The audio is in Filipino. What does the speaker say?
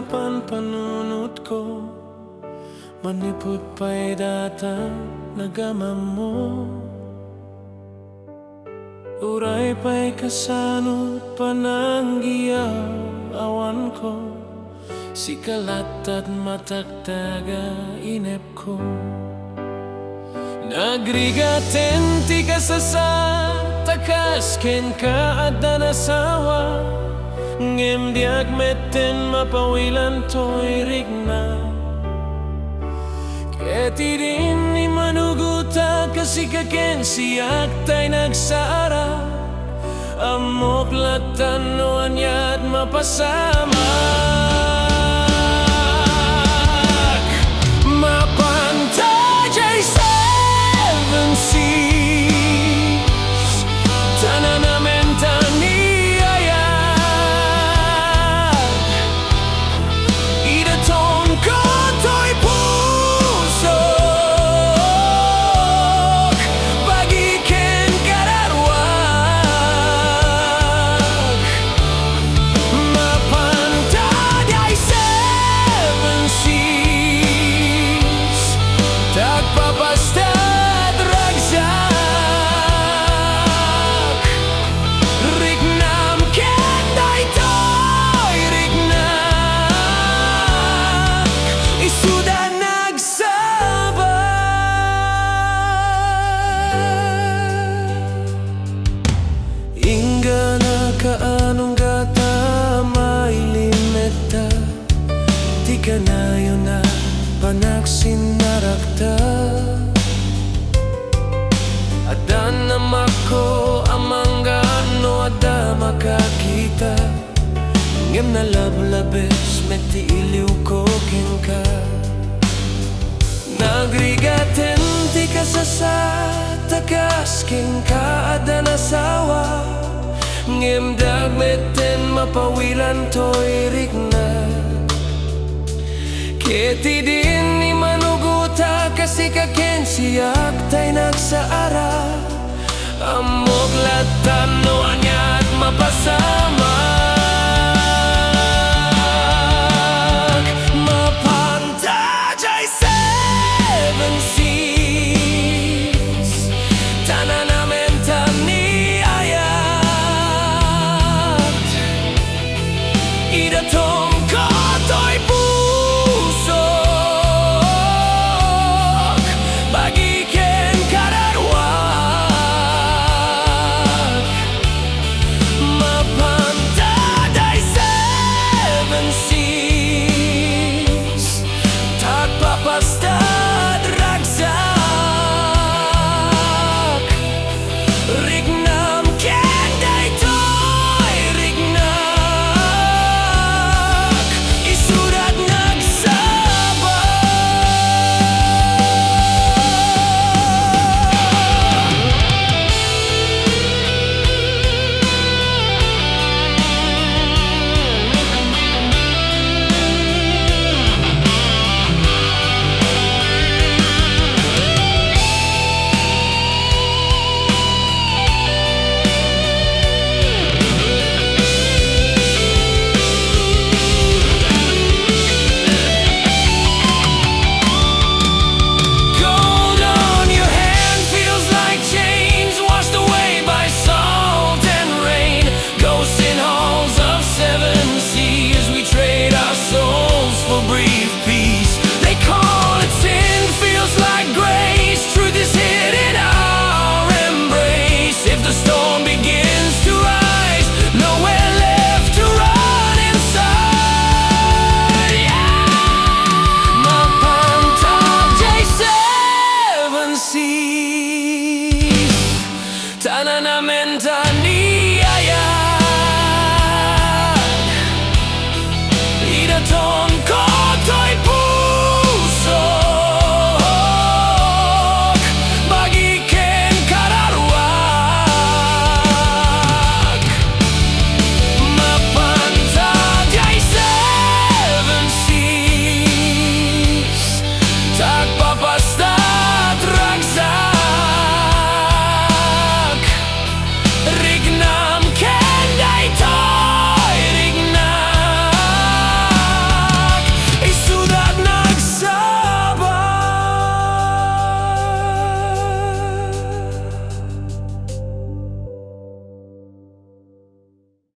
mapan panunot ko, manipot pa'y datang nagama mo. Uray pa'y kasanot pananggiyaw awan ko, sikalat at matagtaga inep ko. Nagrigaten ti kasasa, takas kenka at danasawa, ngemdiag meten mapawilan to'y rigna. Keti din ni manuguta kasi kaken siyak tay nagsaara, amok latan no anyat mapasama. Mapanta Diay Seven Seas, tanan namin taniyayag, idaton ko to'y pusok, bagiken kararwag. Mapanta Diay Seven Seas, tagpapastad ragsak, rignam ken daytoy rignak, isuda nagsabay. Ingga na kaanong gata mailimeta, di ka na yun na panagsinnarakta. Adan namak ko amangga no ada makakita, ngem na lablabes meti iliw ko kenka. Nagrigaten ti kasasa, takas kenka ada nasawa, ngem dagmeten mapawilan to'y rigna. Keti din ni manuguta kasi kaken siyak tay nagsaara, amok latan no anyat mapasama.